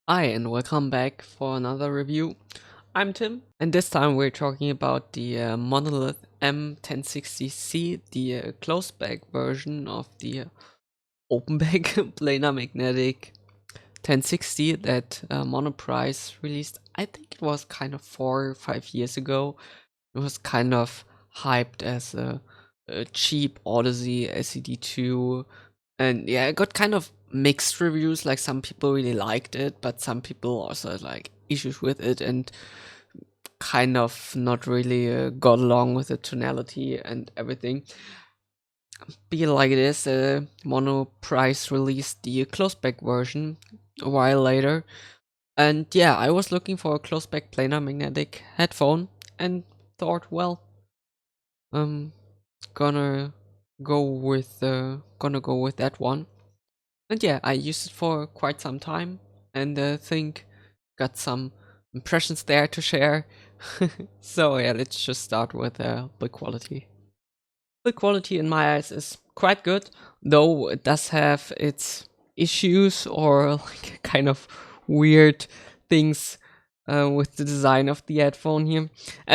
Hi, and welcome back for another review. I'm Tim, and this time we're talking about the Monolith M1060C, the closed back version of the open back planar magnetic 1060 that Monoprice released. I think it was kind of 4 or 5 years ago. It was kind of hyped as a cheap Odyssey SED2, and yeah, it got kind of mixed reviews. Like some people really liked it, but some people also had like issues with it and kind of not really got along with the tonality and everything. Be like it is, Monoprice released the closed back version a while later, and yeah, I was looking for a closed back planar magnetic headphone and thought, well, um, gonna go with that one. And yeah, I used it for quite some time, and think got some impressions there to share. So yeah, let's just start with build quality. Build quality in my eyes is quite good, though it does have its issues or like kind of weird things with the design of the headphone here.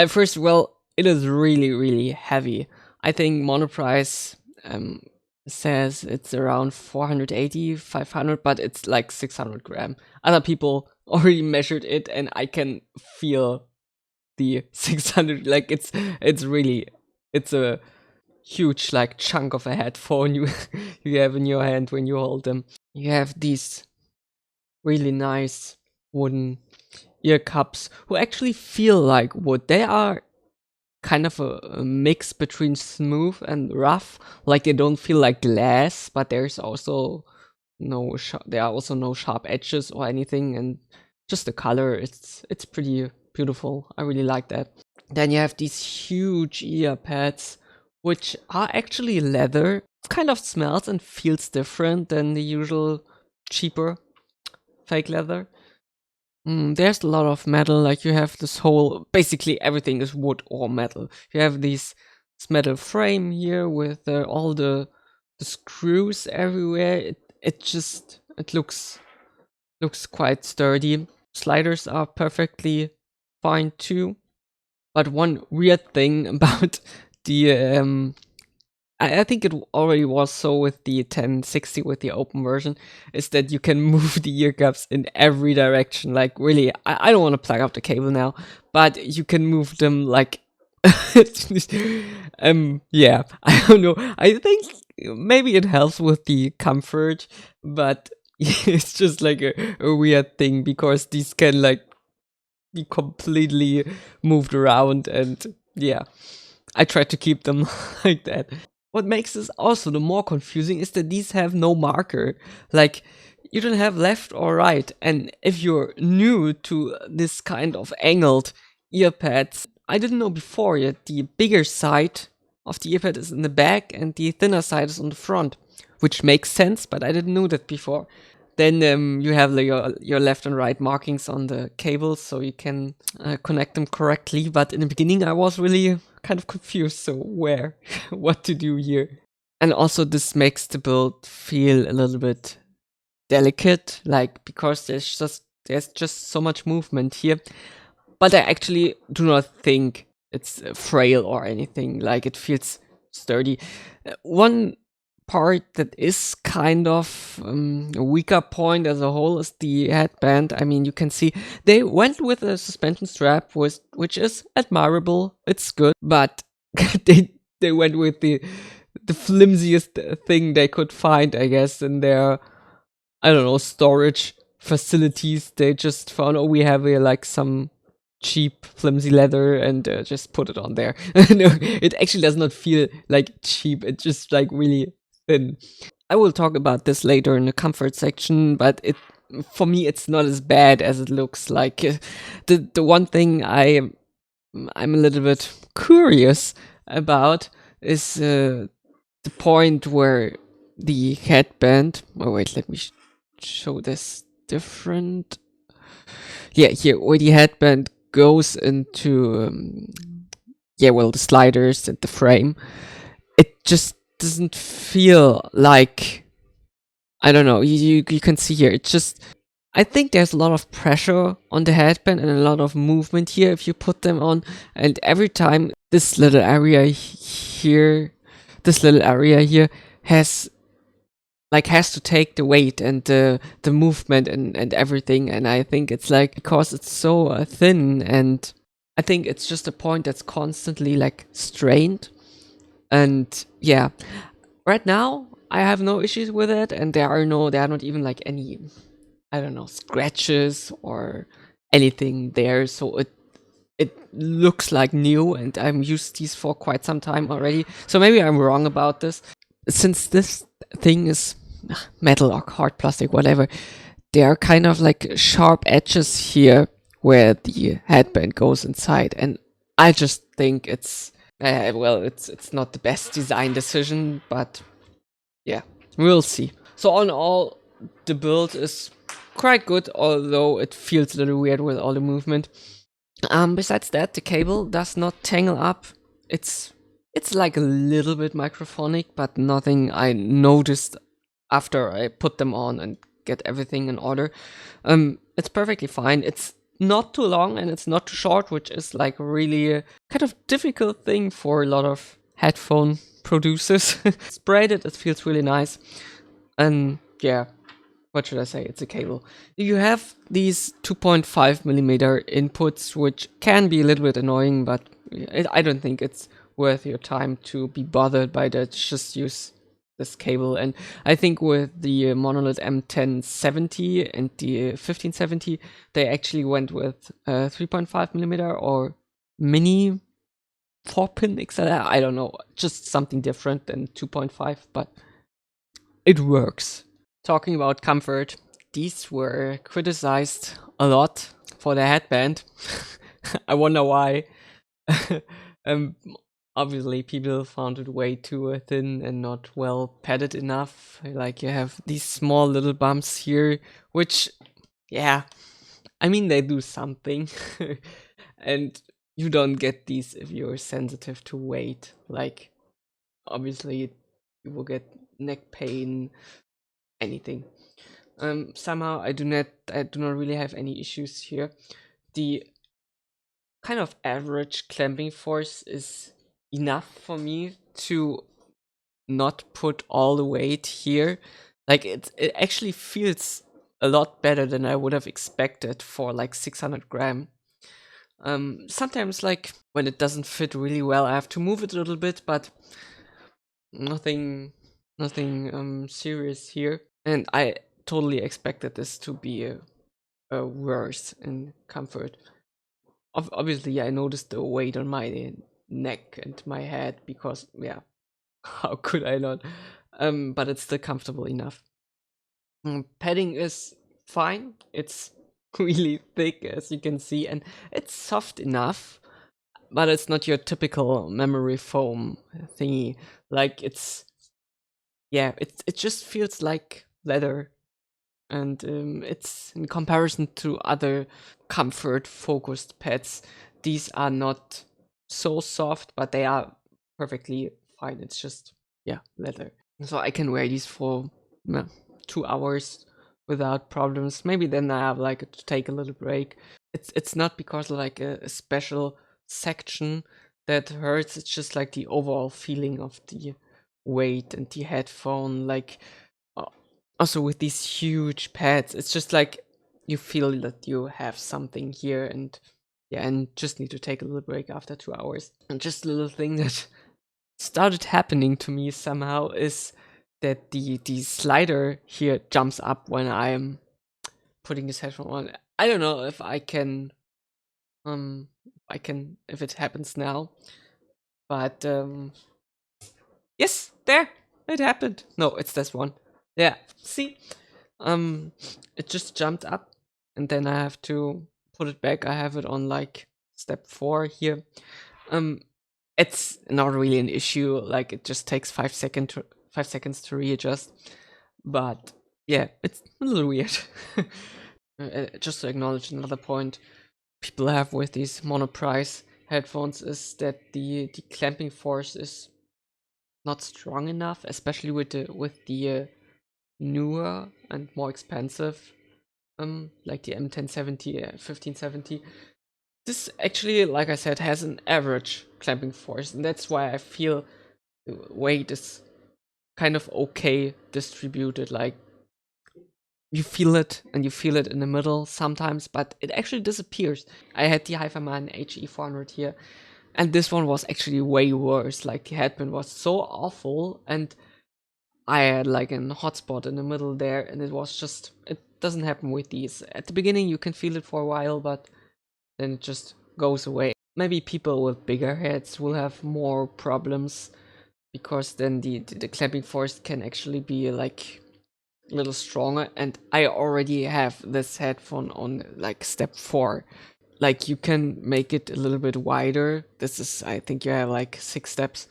First of all, it is really heavy. I think Monoprice um, says it's around 480, 500, but it's like 600 gram. Other people already measured it, and I can feel the 600. Like it's a huge like chunk of a headphone you you have in your hand when you hold them. You have these really nice wooden ear cups who actually feel like wood. They are kind of a mix between smooth and rough. Like they don't feel like glass, but there's also there are also no sharp edges or anything, and just the color. It's pretty beautiful. I really like that. Then you have these huge ear pads, which are actually leather. It kind of smells and feels different than the usual cheaper fake leather. There's a lot of metal, like you have this whole, basically everything is wood or metal. You have this metal frame here with all the screws everywhere. It looks quite sturdy. Sliders are perfectly fine too. But one weird thing about the I think it already was so with the 1060 with the open version, is that you can move the ear cups in every direction. Like really, I don't want to plug out the cable now, but you can move them like yeah, I don't know. I think maybe it helps with the comfort, but it's just like a weird thing because these can like be completely moved around, and yeah, I try to keep them like that. What makes this also the more confusing is that these have no marker. Like, you don't have left or right. And if you're new to this kind of angled earpads, I didn't know before yet the bigger side of the earpad is in the back and the thinner side is on the front, which makes sense, but I didn't know that before. Then you have your left and right markings on the cables, so you can connect them correctly. But in the beginning, I was really kind of confused. So where, what to do here? And also, this makes the build feel a little bit delicate, like because there's just so much movement here. But I actually do not think it's frail or anything. Like it feels sturdy. One part that is kind of a weaker point as a whole is the headband. I mean, you can see they went with a suspension strap, which is admirable. It's good, but they went with the flimsiest thing they could find, I guess, in their, I don't know, storage facilities. They just found, oh, we have like some cheap flimsy leather, and just put it on there. No, it actually does not feel like cheap. It's just like really thin. I will talk about this later in the comfort section, but it, for me, it's not as bad as it looks. Like the one thing I'm a little bit curious about is the point where the headband. Oh wait, let me show this different. Yeah, here where the headband goes into yeah, well, the sliders and the frame. It just doesn't feel like, I don't know. You can see here. It just I think there's a lot of pressure on the headband and a lot of movement here if you put them on. And every time this little area here has has to take the weight and the movement and everything. And I think it's like because it's so thin, and I think it's just a point that's constantly like strained. And yeah, right now I have no issues with it, and there are not even like any, I don't know, scratches or anything there. So it looks like new, and I'm used these for quite some time already. So maybe I'm wrong about this. Since this thing is metal or hard plastic, whatever, there are kind of like sharp edges here where the headband goes inside, and I just think it's it's not the best design decision, but yeah, we'll see. So on all, the build is quite good, although it feels a little weird with all the movement. Besides that, the cable does not tangle up. It's like a little bit microphonic, but nothing I noticed after I put them on and get everything in order. It's perfectly fine. It's not too long and it's not too short, which is like really a kind of difficult thing for a lot of headphone producers. Sprayed it feels really nice. And yeah, what should I say? It's a cable. You have these 2.5 millimeter inputs, which can be a little bit annoying, but I don't think it's worth your time to be bothered by that. Just use this cable. And I think with the Monolith M1070 and the 1570, they actually went with 3.5 millimeter or mini 4-pin XLR. I don't know, just something different than 2.5, but it works. Talking about comfort, these were criticized a lot for the headband. I wonder why. um, Obviously, people found it way too thin and not well padded enough. Like, you have these small little bumps here, which, yeah, I mean, they do something. And you don't get these if you're sensitive to weight. Like, obviously, you will get neck pain, anything. Somehow I do not really have any issues here. The kind of average clamping force is enough for me to not put all the weight here. Like, it actually feels a lot better than I would have expected for like 600 gram. Sometimes, like, when it doesn't fit really well, I have to move it a little bit, but nothing serious here. And I totally expected this to be a worse in comfort. Obviously, I noticed the weight on my neck and my head because, yeah, how could I not? But it's still comfortable enough. Padding is fine. It's really thick, as you can see, and it's soft enough, but it's not your typical memory foam thingy. Like, it just feels like leather. And it's in comparison to other comfort focused pads, these are not so soft, but they are perfectly fine. It's just, yeah, leather. So I can wear these for 2 hours without problems. Maybe then I have like to take a little break. It's not because like a special section that hurts. It's just like the overall feeling of the weight and the headphone. Like, also with these huge pads, it's just like you feel that you have something here, and yeah, and just need to take a little break after 2 hours. And just a little thing that started happening to me somehow is that the slider here jumps up when I'm putting this headphone on. I don't know if if it happens now, but yes, there, it happened. No, it's this one. Yeah, see, um, it just jumped up, and then I have to put it back. I have it on like step 4 here. Um, it's not really an issue. Like, it just takes 5 seconds to readjust. But yeah, it's a little weird. Just to acknowledge another point people have with these Monoprice headphones is that the clamping force is not strong enough, especially with the newer and more expensive like the M1070, 1570. This actually, like I said, has an average clamping force, and that's why I feel the weight is kind of okay distributed. Like you feel it, and you feel it in the middle sometimes, but it actually disappears. I had the HiFiMan HE400 here, and this one was actually way worse. Like the headband was so awful, and I had like a hotspot in the middle there, and it was just, it doesn't happen with these. At the beginning, you can feel it for a while, but then it just goes away. Maybe people with bigger heads will have more problems because then the clamping force can actually be like a little stronger. And I already have this headphone on like step 4. Like you can make it a little bit wider. This is, I think you have like 6 steps.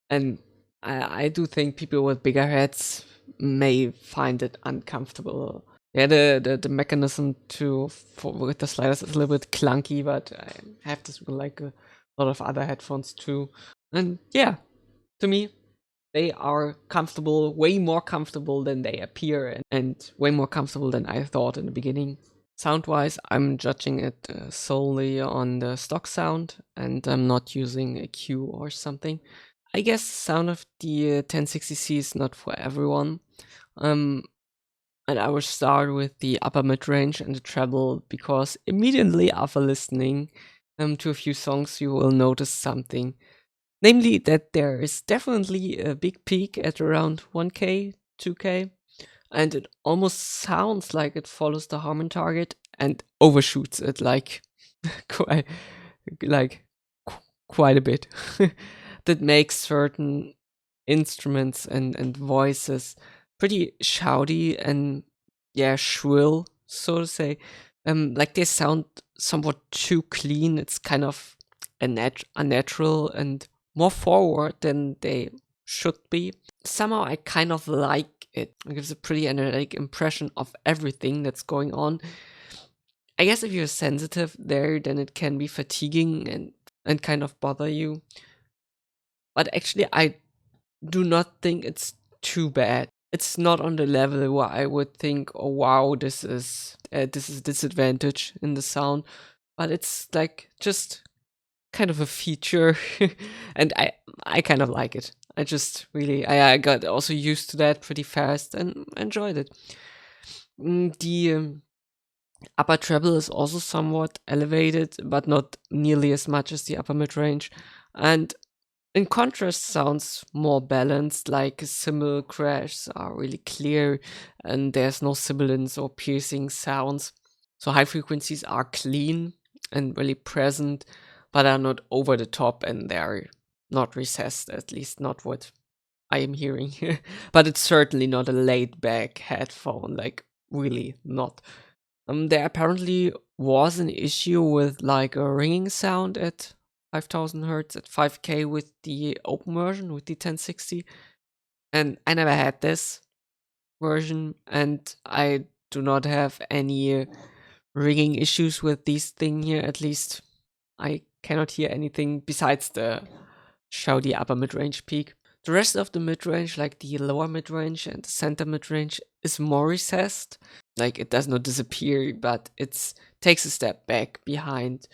And I do think people with bigger heads may find it uncomfortable. Yeah, the mechanism with the sliders is a little bit clunky, but I have this with like a lot of other headphones too. And yeah, to me, they are comfortable, way more comfortable than they appear, and way more comfortable than I thought in the beginning. Sound-wise, I'm judging it solely on the stock sound, and I'm not using a Q or something. I guess sound of the 1060C is not for everyone. Um, and I will start with the upper mid-range and the treble, because immediately after listening to a few songs, you will notice something. Namely, that there is definitely a big peak at around 1K, 2K, and it almost sounds like it follows the Harman target and overshoots it like quite, like quite a bit. That makes certain instruments and voices pretty shouty and yeah, shrill, so to say. Like they sound somewhat too clean. It's kind of unnatural and more forward than they should be. Somehow I kind of like it. It gives a pretty energetic impression of everything that's going on. I guess if you're sensitive there, then it can be fatiguing and kind of bother you. But actually, I do not think it's too bad. It's not on the level where I would think, oh wow, this is disadvantage in the sound. But it's like just kind of a feature, and I kind of like it. I just really I got also used to that pretty fast and enjoyed it. The upper treble is also somewhat elevated, but not nearly as much as the upper mid range, and in contrast sounds more balanced. Like cymbal crashes are really clear, and there's no sibilance or piercing sounds. So high frequencies are clean and really present, but are not over the top, and they're not recessed, at least not what I am hearing. But it's certainly not a laid back headphone, like really not. There apparently was an issue with like a ringing sound at 5000 hertz at 5K with the open version, with the 1060. And I never had this version, and I do not have any ringing issues with this thing here. At least I cannot hear anything besides the shouty upper mid-range peak. The rest of the mid-range, like the lower mid-range and the center mid-range, is more recessed. Like it does not disappear, but it takes a step back behind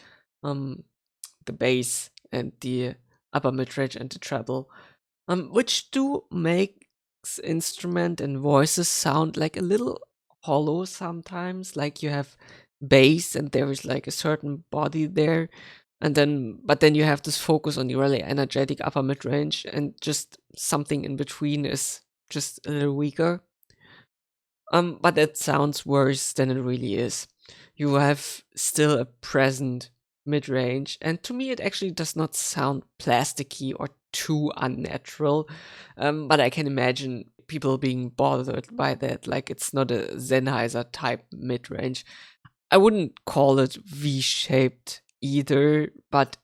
the bass and the upper mid-range and the treble, which do make instrument and voices sound like a little hollow sometimes. Like you have bass and there is like a certain body there, and then you have this focus on the really energetic upper mid-range, and just something in between is just a little weaker. But that sounds worse than it really is. You have still a present mid-range, and to me it actually does not sound plasticky or too unnatural. But I can imagine people being bothered by that. Like it's not a Sennheiser type mid-range. I wouldn't call it V-shaped either, but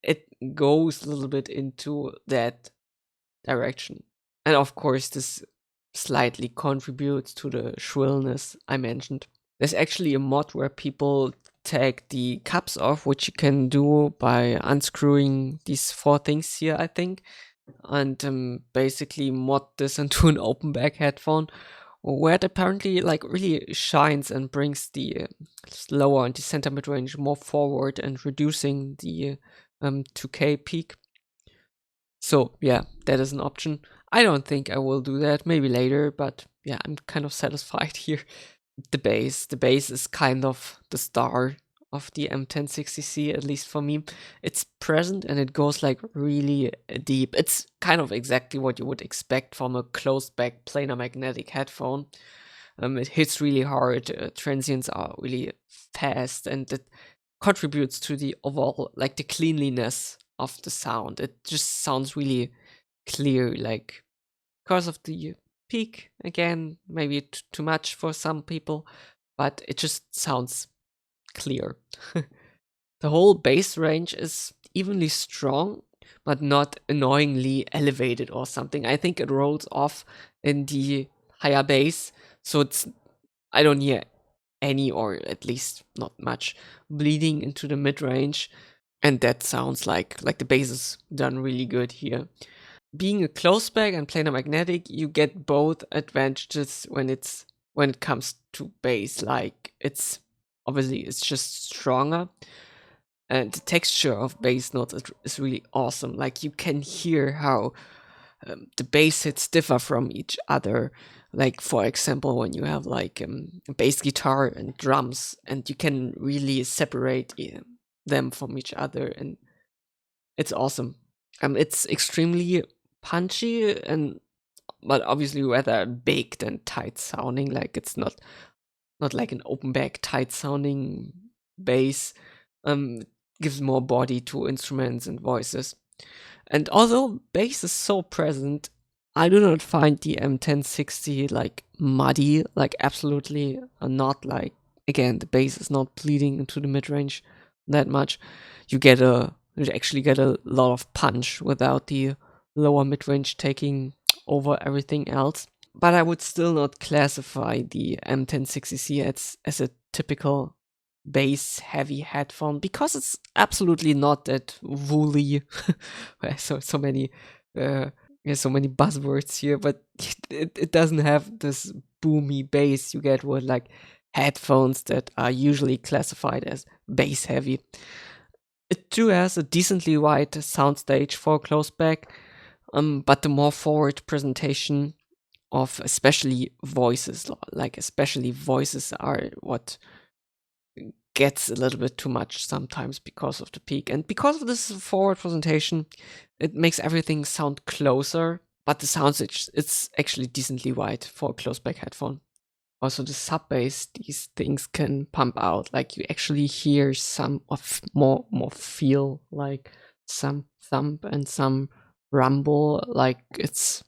it goes a little bit into that direction. And of course, this slightly contributes to the shrillness I mentioned. There's actually a mod where people take the caps off, which you can do by unscrewing these 4 things here, I think, and basically mod this into an open back headphone, where it apparently like really shines and brings the lower and the center mid range more forward and reducing the 2K peak. So yeah, that is an option. I don't think I will do that, maybe later, but yeah, I'm kind of satisfied here. The bass is kind of the star of the M1060C, at least for me. It's present and it goes like really deep. It's kind of exactly what you would expect from a closed back planar magnetic headphone. It hits really hard, transients are really fast, and it contributes to the overall, like the cleanliness of the sound. It just sounds really clear, like because of the peak. Again, maybe too much for some people, but it just sounds clear. The whole bass range is evenly strong, but not annoyingly elevated or something. I think it rolls off in the higher bass, so I don't hear any, or at least not much, bleeding into the mid range, and that sounds like the bass is done really good here. Being a close back and planar magnetic, you get both advantages when it comes to bass. Like it's just stronger, and the texture of bass notes is really awesome. Like you can hear how the bass hits differ from each other. Like for example, when you have like a bass guitar and drums, and you can really separate them from each other, and it's awesome. It's extremely punchy, and but obviously rather big than tight sounding. Like it's not like an open back tight sounding bass. It gives more body to instruments and voices. And although bass is so present, I do not find the M1060 like muddy, like absolutely not. Like again, the bass is not bleeding into the mid range that much. You actually get a lot of punch without the lower mid range taking over everything else. But I would still not classify the M1060C as a typical bass heavy headphone, because it's absolutely not that woolly. so many so many buzzwords here, but it doesn't have this boomy bass you get with like headphones that are usually classified as bass heavy. It too has a decently wide soundstage for close back, but the more forward presentation of especially voices, like especially voices, are what gets a little bit too much sometimes because of the peak. And because of this forward presentation, it makes everything sound closer, but the soundstage, it's actually decently wide for a close back headphone. Also the sub bass these things can pump out, like you actually hear some of more feel, like some thump and some rumble, like it's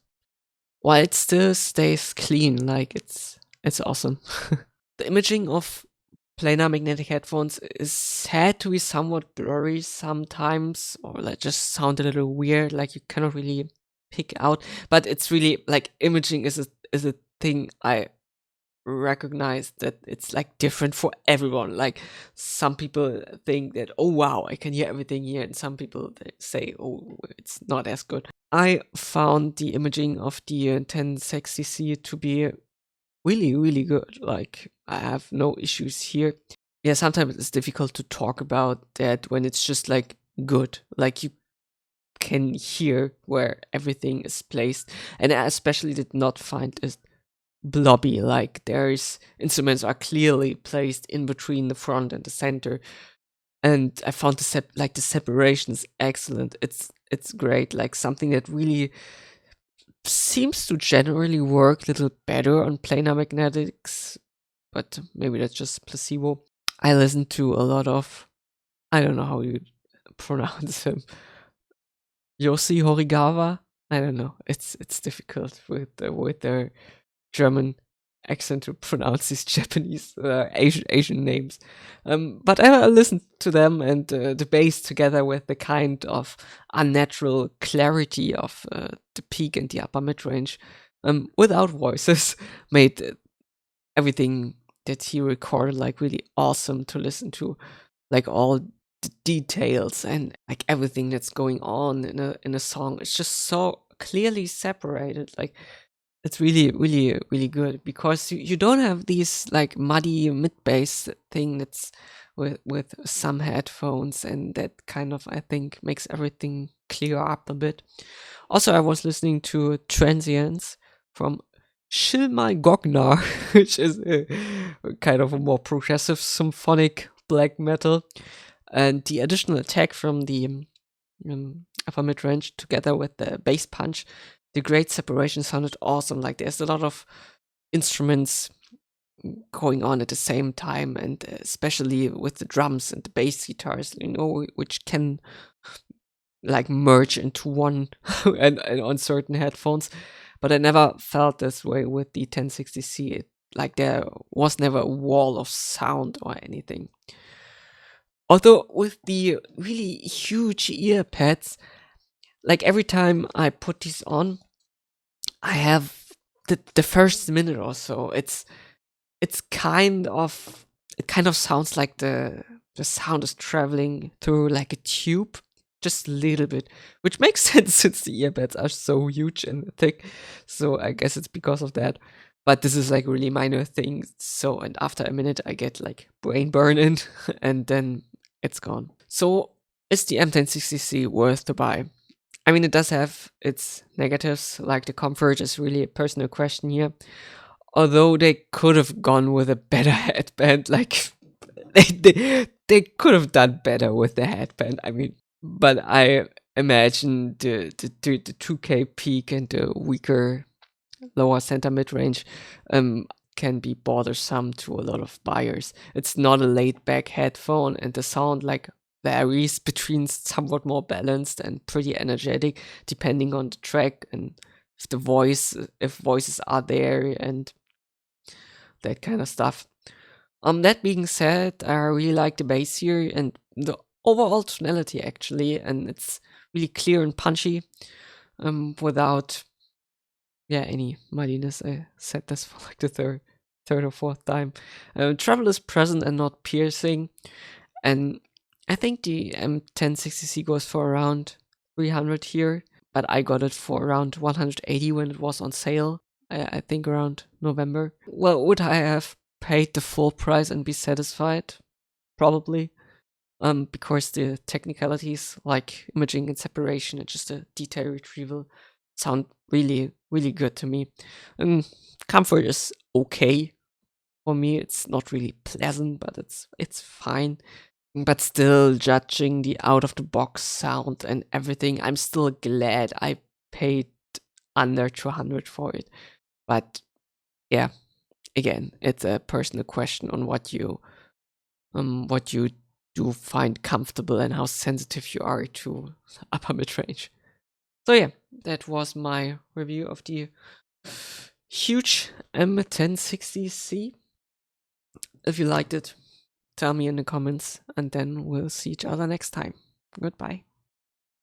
while it still stays clean, like it's awesome. The imaging of planar magnetic headphones is said to be somewhat blurry sometimes, or like just sound a little weird, like you cannot really pick out. But it's really like imaging is a thing I recognize that it's like different for everyone. Like some people think that, oh wow, I can hear everything here, and some people they say, oh, it's not as good. I found the imaging of the 1060C to be really, really good. Like I have no issues here. Yeah, sometimes it's difficult to talk about that when it's just like good. Like you can hear where everything is placed, and I especially did not find it blobby. Like there's instruments are clearly placed in between the front and the center, and I found the separation is excellent. It's great. Like something that really seems to generally work a little better on planar magnetics, but maybe that's just placebo. I listen to a lot of, I don't know how you pronounce him, Yoshi Horigawa. I don't know. It's difficult with their German accent to pronounce these Japanese Asian names. But I listened to them, and the bass together with the kind of unnatural clarity of the peak and the upper mid range, without voices, made everything that he recorded like really awesome to listen to. Like all the details and like everything that's going on in a song, it's just so clearly separated. Like it's really, really, really good because you don't have these like muddy mid bass thing that's with some headphones, and that kind of, I think, makes everything clear up a bit. Also, I was listening to Transients from Shilmai Gognar, which is a kind of a more progressive symphonic black metal, and the additional attack from the upper mid range together with the bass punch, the great separation sounded awesome. Like there's a lot of instruments going on at the same time, and especially with the drums and the bass guitars, which can like merge into one and on certain headphones. But I never felt this way with the 1060C. Like there was never a wall of sound or anything. Although with the really huge ear pads, like every time I put these on, I have the first minute or so. It's kind of, it kind of sounds like the sound is traveling through like a tube, just a little bit, which makes sense since the earbuds are so huge and thick. So I guess it's because of that. But this is like really minor thing. So, and after a minute, I get like brain burning, and then it's gone. So is the M1060C worth to buy? I mean, it does have its negatives, like the comfort is really a personal question here. Although they could have gone with a better headband, like they could have done better with the headband. I mean, but I imagine the 2K peak and the weaker lower center mid range can be bothersome to a lot of buyers. It's not a laid back headphone, and the sound like varies between somewhat more balanced and pretty energetic depending on the track and if voices are there and that kind of stuff. That being said, I really like the bass here and the overall tonality actually, and it's really clear and punchy, without any muddiness. I said this for like the third or fourth time. Treble is present and not piercing, and I think the M1060C goes for around 300 here, but I got it for around 180 when it was on sale. I think around November. Well, would I have paid the full price and be satisfied? Probably. Because the technicalities like imaging and separation and just a detail retrieval sound really, really good to me. Comfort is okay for me. It's not really pleasant, but it's fine. But still, judging the out of the box sound and everything, I'm still glad I paid under 200 for it. But yeah, again, it's a personal question on what you do find comfortable and how sensitive you are to upper mid range. So yeah, that was my review of the huge M1060C. If you liked it, tell me in the comments, and then we'll see each other next time. Goodbye.